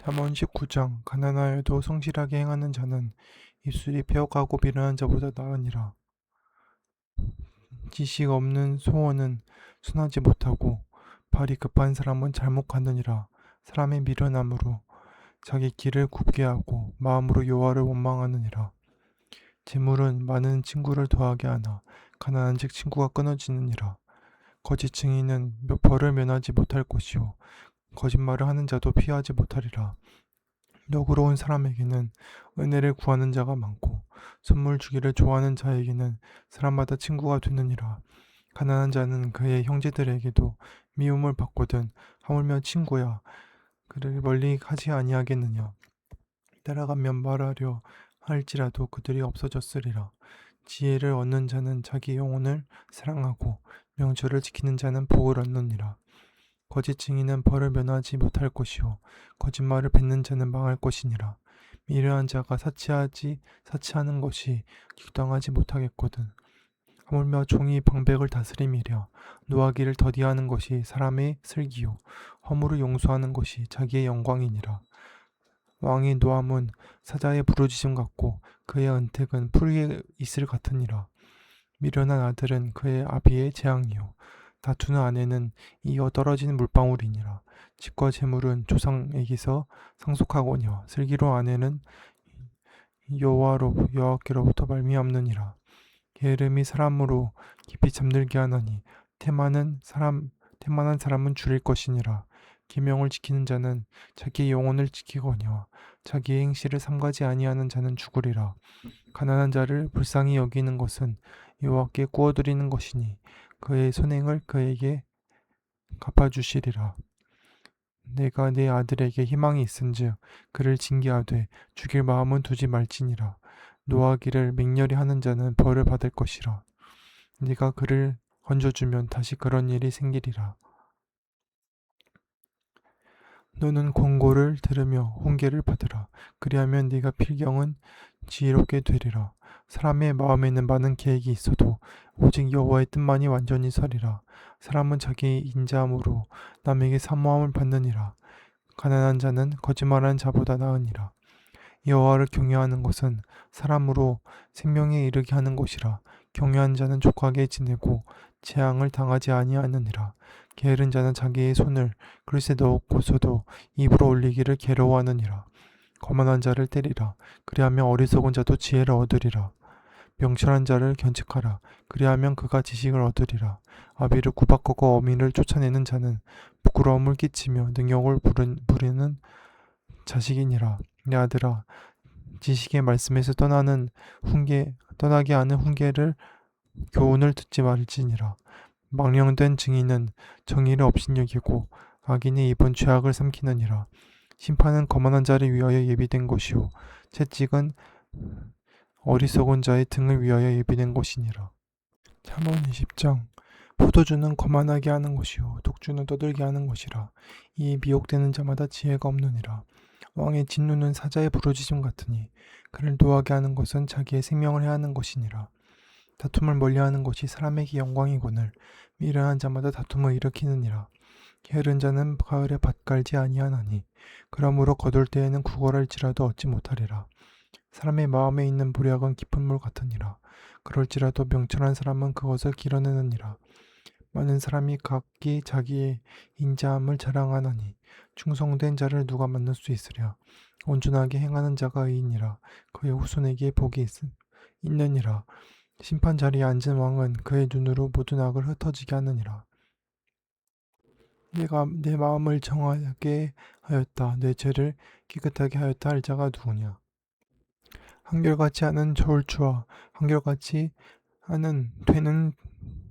잠언 19장 가난하여도 성실하게 행하는 자는 입술이 배역하고 미련한 자보다 나으니라. 지식 없는 소원은 순하지 못하고 발이 급한 사람은 잘못 가느니라. 사람의 미련함으로 자기 길을 굽게 하고 마음으로 여호와를 원망하느니라. 재물은 많은 친구를 더하게 하나 가난한즉 친구가 끊어지느니라. 거짓 증인은 벌을 면하지 못할 것이요 거짓말을 하는 자도 피하지 못하리라. 너그러운 사람에게는 은혜를 구하는 자가 많고 선물 주기를 좋아하는 자에게는 사람마다 친구가 되느니라. 가난한 자는 그의 형제들에게도 미움을 받거든 하물며 친구야 그를 멀리 하지 아니하겠느냐. 따라가면 말하려 할지라도 그들이 없어졌으리라. 지혜를 얻는 자는 자기 영혼을 사랑하고 명철을 지키는 자는 복을 얻느니라. 거짓 증인은 벌을 면하지 못할 것이요 거짓말을 뱉는 자는 망할 것이니라. 미련한 자가 사치하는 것이 규당하지 못하겠거든. 하물며 종이 방백을 다스림이랴. 노하기를 더디하는 것이 사람의 슬기요 허물을 용서하는 것이 자기의 영광이니라. 왕의 노함은 사자의 부르짖음 같고 그의 은택은 풀의 이슬 같으니라. 미련한 아들은 그의 아비의 재앙이요 다투는 아내는 이어 떨어지는 물방울이니라. 집과 재물은 조상에게서 상속하거니와 슬기로운 아내는 여호와께로부터 말미암느니라. 게으름이 사람으로 깊이 잠들게 하나니 태만한 사람은 줄일 것이니라. 계명을 지키는 자는 자기의 영혼을 지키거니와 자기의 행실을 삼가지 아니하는 자는 죽으리라. 가난한 자를 불쌍히 여기는 것은 여호와께 구워드리는 것이니 그의 선행을 그에게 갚아주시리라. 내가 내 아들에게 희망이 있은즉 그를 징계하되 죽일 마음은 두지 말지니라. 노하기를 맹렬히 하는 자는 벌을 받을 것이라. 네가 그를 건져주면 다시 그런 일이 생기리라. 너는 권고를 들으며 훈계를 받으라. 그리하면 네가 필경은 지혜롭게 되리라. 사람의 마음에는 많은 계획이 있어도 오직 여호와의 뜻만이 완전히 서리라. 사람은 자기 인자함으로 남에게 사모함을 받느니라. 가난한 자는 거짓말하는 자보다 나으니라. 여호와를 경외하는 것은 사람으로 생명에 이르게 하는 것이라. 경외한 자는 족하게 지내고 재앙을 당하지 아니하느니라. 게으른 자는 자기의 손을 그릇에 넣고서도 입으로 올리기를 괴로워하느니라. 거만한 자를 때리라. 그리하면 어리석은 자도 지혜를 얻으리라. 명철한 자를 견책하라. 그리하면 그가 지식을 얻으리라. 아비를 구박하고 어미를 쫓아내는 자는 부끄러움을 끼치며 능욕을 부리는 자식이니라. 내 아들아, 지식의 말씀에서 떠나게 하는 훈계를 교훈을 듣지 말지니라. 망령된 증인은 정의를 업신여기고 악인의 입은 죄악을 삼키느니라. 심판은 거만한 자를 위하여 예비된 것이요 채찍은 어리석은 자의 등을 위하여 예비된 것이니라. 잠언 20장 포도주는 거만하게 하는 것이요 독주는 떠들게 하는 것이라. 이에 미혹되는 자마다 지혜가 없느니라. 왕의 진노는 사자의 부르짖음 같으니 그를 노하게 하는 것은 자기의 생명을 해하는 것이니라. 다툼을 멀리하는 것이 사람에게 영광이거늘 미련한 자마다 다툼을 일으키느니라. 게으른 자는 가을에 밭 갈지 아니하나니 그러므로 거둘 때에는 구걸할지라도 얻지 못하리라. 사람의 마음에 있는 모략은 깊은 물 같으니라. 그럴지라도 명철한 사람은 그것을 길어내느니라. 많은 사람이 각기 자기의 인자함을 자랑하나니 충성된 자를 누가 만날 수 있으랴. 온전하게 행하는 자가 의인이라. 그의 후손에게 복이 있느니라. 심판 자리에 앉은 왕은 그의 눈으로 모든 악을 흩어지게 하느니라. 내가 내 마음을 정하게 하였다. 내 죄를 깨끗하게 하였다 할 자가 누구냐. 한결같이 하는 저울추와 한결같이 하는 되는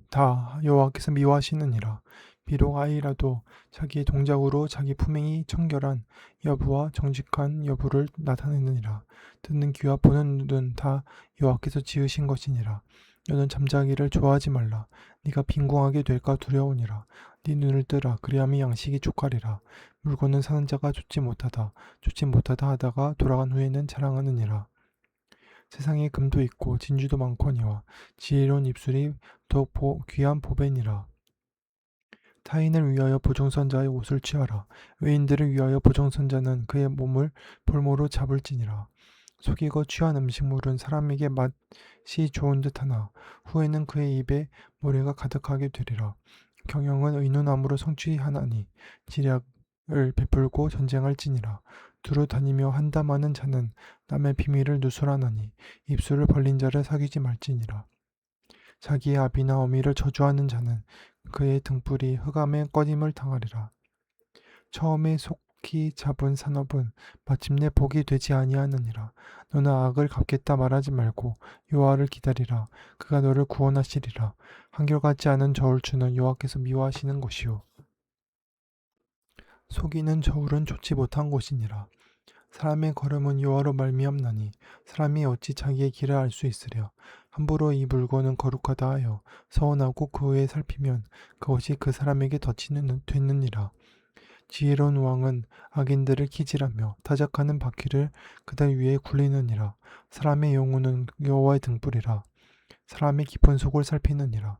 다 여호와께서 미워하시느니라. 비록 아이라도 자기의 동작으로 자기 품행이 청결한 여부와 정직한 여부를 나타내느니라. 듣는 귀와 보는 눈은 다 여호와께서 지으신 것이니라. 너는 잠자기를 좋아하지 말라. 네가 빈궁하게 될까 두려우니라. 네 눈을 뜨라. 그리하면 양식이 족하리라. 물건은 사는 자가 좋지 못하다 하다가 돌아간 후에는 자랑하느니라. 세상에 금도 있고 진주도 많거니와 지혜로운 입술이 더욱 귀한 보배니라. 타인을 위하여 보증선자의 옷을 취하라. 외인들을 위하여 보증선자는 그의 몸을 볼모로 잡을지니라. 속이고 취한 음식물은 사람에게 맛이 좋은 듯하나 후에는 그의 입에 모래가 가득하게 되리라. 경영은 의논함으로 성취하나니 지략을 베풀고 전쟁할지니라. 두루 다니며 한담하는 자는 남의 비밀을 누설하나니 입술을 벌린 자를 사귀지 말지니라. 자기의 아비나 어미를 저주하는 자는 그의 등불이 흑암에 꺼짐을 당하리라. 처음에 속히 잡은 산업은 마침내 복이 되지 아니하느니라. 너는 악을 갚겠다 말하지 말고 여호와를 기다리라. 그가 너를 구원하시리라. 한결같지 않은 저울추는 여호와께서 미워하시는 것이요 속이는 저울은 좋지 못한 것이니라. 사람의 걸음은 여호와로 말미암나니 사람이 어찌 자기의 길을 알 수 있으랴. 함부로 이 물건은 거룩하다 하여 서원하고 그 후에 살피면 그것이 그 사람에게 덫이 됐느니라. 지혜로운 왕은 악인들을 키질하며 타작하는 바퀴를 그들 위에 굴리느니라. 사람의 영혼은 여호와의 등불이라. 사람의 깊은 속을 살피느니라.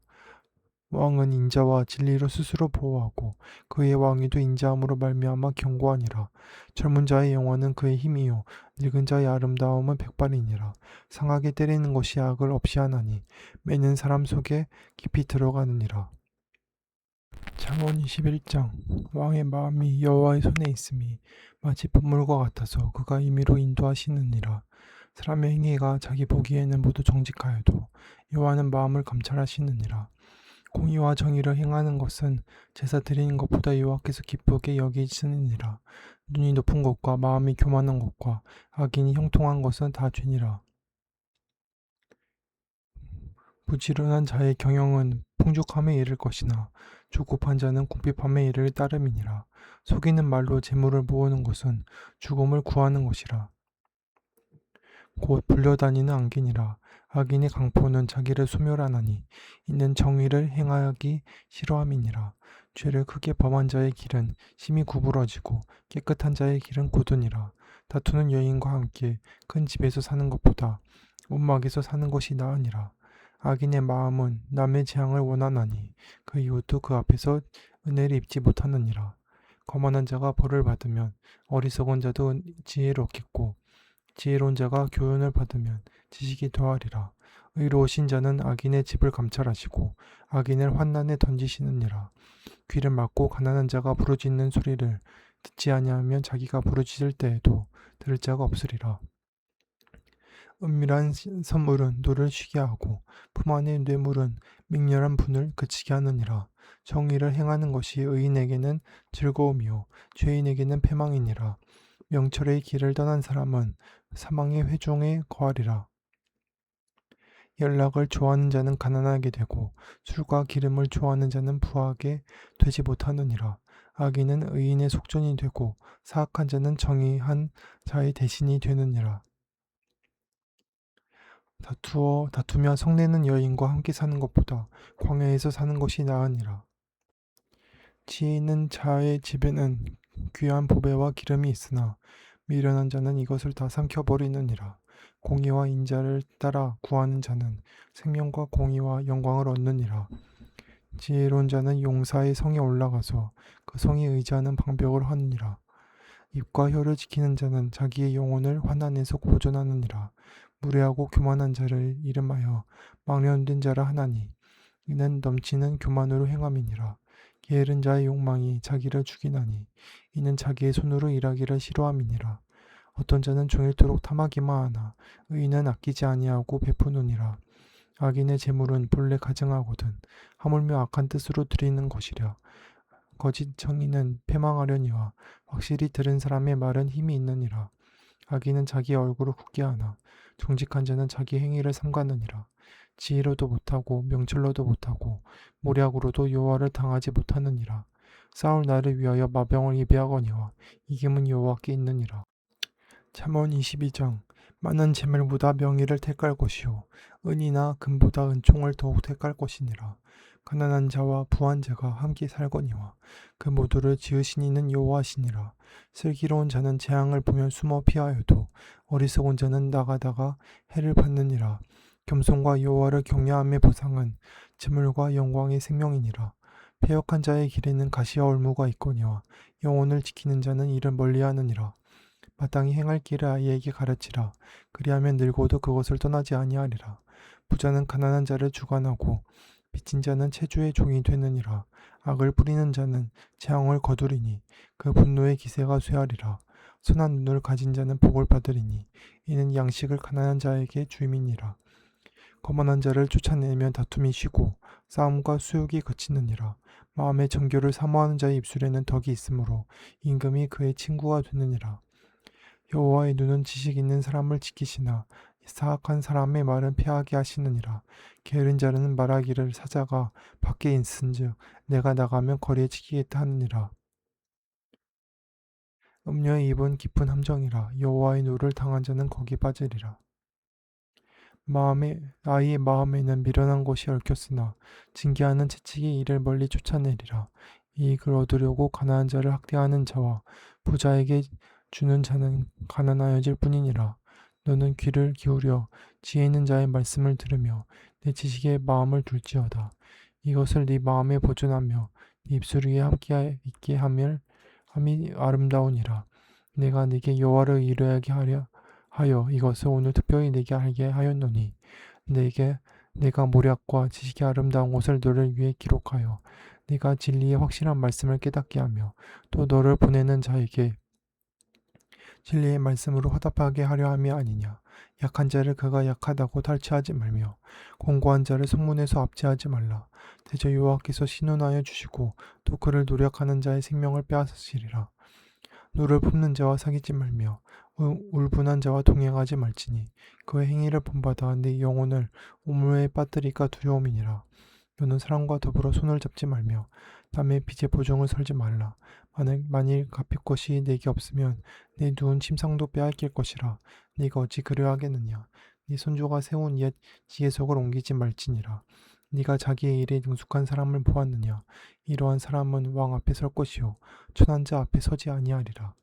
왕은 인자와 진리로 스스로 보호하고 그의 왕위도 인자함으로 말미암아 견고하니라. 젊은 자의 영혼은 그의 힘이요 늙은 자의 아름다움은 백발이니라. 상하게 때리는 것이 악을 없이 하나니 매는 사람 속에 깊이 들어가느니라. 잠언 21장. 왕의 마음이 여호와의 손에 있음이 마치 분물과 같아서 그가 임의로 인도하시느니라. 사람의 행위가 자기 보기에는 모두 정직하여도 여호와는 마음을 감찰하시느니라. 공의와 정의를 행하는 것은 제사 드리는 것보다 여호와께서 기쁘게 여기시느니라. 눈이 높은 것과 마음이 교만한 것과 악인이 형통한 것은 다 죄니라. 부지런한 자의 경영은 풍족함에 이를 것이나 조급한 자는 궁핍함에 이를 따름이니라. 속이는 말로 재물을 모으는 것은 죽음을 구하는 것이라. 곧 불려다니는 안개니라. 악인의 강포는 자기를 소멸하나니 이는 정의를 행하기 싫어함이니라. 죄를 크게 범한 자의 길은 심히 구부러지고 깨끗한 자의 길은 곧으니라. 다투는 여인과 함께 큰 집에서 사는 것보다 움막에서 사는 것이 나으니라. 악인의 마음은 남의 재앙을 원하나니 그 이웃도 그 앞에서 은혜를 입지 못하느니라. 거만한 자가 벌을 받으면 어리석은 자도 지혜를 얻겠고 지혜로운 자가 교훈을 받으면 지식이 더하리라. 의로우신 자는 악인의 집을 감찰하시고 악인을 환난에 던지시느니라. 귀를 막고 가난한 자가 부르짖는 소리를 듣지 아니하면 자기가 부르짖을 때에도 들을 자가 없으리라. 은밀한 선물은 노를 쉬게 하고 품 안의 뇌물은 맹렬한 분을 그치게 하느니라. 정의를 행하는 것이 의인에게는 즐거움이요 죄인에게는 패망이니라. 명철의 길을 떠난 사람은 사망의 회중에 거하리라. 연락을 좋아하는 자는 가난하게 되고 술과 기름을 좋아하는 자는 부하게 되지 못하느니라. 악인은 의인의 속전이 되고 사악한 자는 정의한 자의 대신이 되느니라. 다투며 성내는 여인과 함께 사는 것보다 광야에서 사는 것이 나으니라. 지혜 있는 자의 집에는 귀한 보배와 기름이 있으나 미련한 자는 이것을 다 삼켜버리느니라. 공의와 인자를 따라 구하는 자는 생명과 공의와 영광을 얻느니라. 지혜로운 자는 용사의 성에 올라가서 그 성에 의지하는 방벽을 하느니라. 입과 혀를 지키는 자는 자기의 영혼을 환난에서 보존하느니라. 무례하고 교만한 자를 이름하여 망령된 자라 하나니 이는 넘치는 교만으로 행함이니라. 게으른 자의 욕망이 자기를 죽이나니 이는 자기의 손으로 일하기를 싫어함이니라. 어떤 자는 종일토록 탐하기만 하나 의인은 아끼지 아니하고 베푸느니라. 악인의 재물은 본래 가증하거든 하물며 악한 뜻으로 드리는 것이랴. 거짓 정의는 패망하려니와 확실히 들은 사람의 말은 힘이 있느니라. 악인은 자기 얼굴을 굳게 하나 정직한 자는 자기 행위를 삼가느니라. 지혜로도 못하고 명철로도 못하고 모략으로도 여호와를 당하지 못하느니라. 싸울 나를 위하여 마병을 예비하거니와 이김은 여호와께 있느니라. 잠언 22장. 많은 재물보다 명의를 택할 것이요 은이나 금보다 은총을 더욱 택할 것이니라. 가난한 자와 부한 자가 함께 살거니와 그 모두를 지으신 이는 여호와시니라. 슬기로운 자는 재앙을 보면 숨어 피하여도 어리석은 자는 나가다가 해를 받느니라. 겸손과 여호와를 경외함의 보상은 재물과 영광의 생명이니라. 패역한 자의 길에는 가시와 올무가 있거니와 영혼을 지키는 자는 이를 멀리하느니라. 마땅히 행할 길을 아이에게 가르치라. 그리하면 늙어도 그것을 떠나지 아니하리라. 부자는 가난한 자를 주관하고 빚진 자는 채주의 종이 되느니라. 악을 뿌리는 자는 재앙을 거두리니 그 분노의 기세가 쇠하리라. 선한 눈을 가진 자는 복을 받으리니 이는 양식을 가난한 자에게 주임이니라. 거만한 자를 쫓아내면 다툼이 쉬고 싸움과 수욕이 그치느니라. 마음의 정결을 사모하는 자의 입술에는 덕이 있으므로 임금이 그의 친구가 되느니라. 여호와의 눈은 지식 있는 사람을 지키시나 사악한 사람의 말은 패하게 하시느니라. 게으른 자는 말하기를 사자가 밖에 있은즉 내가 나가면 거리에 지키겠다 하느니라. 음녀의 입은 깊은 함정이라. 여호와의 노를 당한 자는 거기 빠지리라. 아이의 마음에는 미련한 것이 얽혔으나 징계하는 채찍이 이를 멀리 쫓아내리라. 이익을 얻으려고 가난한 자를 학대하는 자와 부자에게 주는 자는 가난하여질 뿐이니라. 너는 귀를 기울여 지혜 있는 자의 말씀을 들으며 내 지식에 마음을 둘지어다. 이것을 네 마음에 보존하며 네 입술 위에 함께 있게 함이 아름다우니라. 내가 네게 여호와를 이루게 하여 이것을 오늘 특별히 내게 알게 하였노니 내가 모략과 지식의 아름다운 것을 너를 위해 기록하여 네가 진리의 확실한 말씀을 깨닫게 하며 또 너를 보내는 자에게 진리의 말씀으로 화답하게 하려 함이 아니냐. 약한 자를 그가 약하다고 탈취하지 말며 공고한 자를 성문에서 압제하지 말라. 대저 여호와께서 신원하여 주시고 또 그를 노력하는 자의 생명을 빼앗으시리라. 노를 품는 자와 사귀지 말며 울분한 자와 동행하지 말지니 그의 행위를 본받아 네 영혼을 우물에 빠뜨릴까 두려움이니라. 너는 사람과 더불어 손을 잡지 말며 남의 빚에 보증을 설지 말라. 만일 갚을 것이 내게 없으면 내 누운 침상도 빼앗길 것이라. 네가 어찌 그려 하겠느냐. 네 손주가 세운 옛 지혜석을 옮기지 말지니라. 네가 자기의 일에 능숙한 사람을 보았느냐. 이러한 사람은 왕 앞에 설 것이요 천한 자 앞에 서지 아니하리라.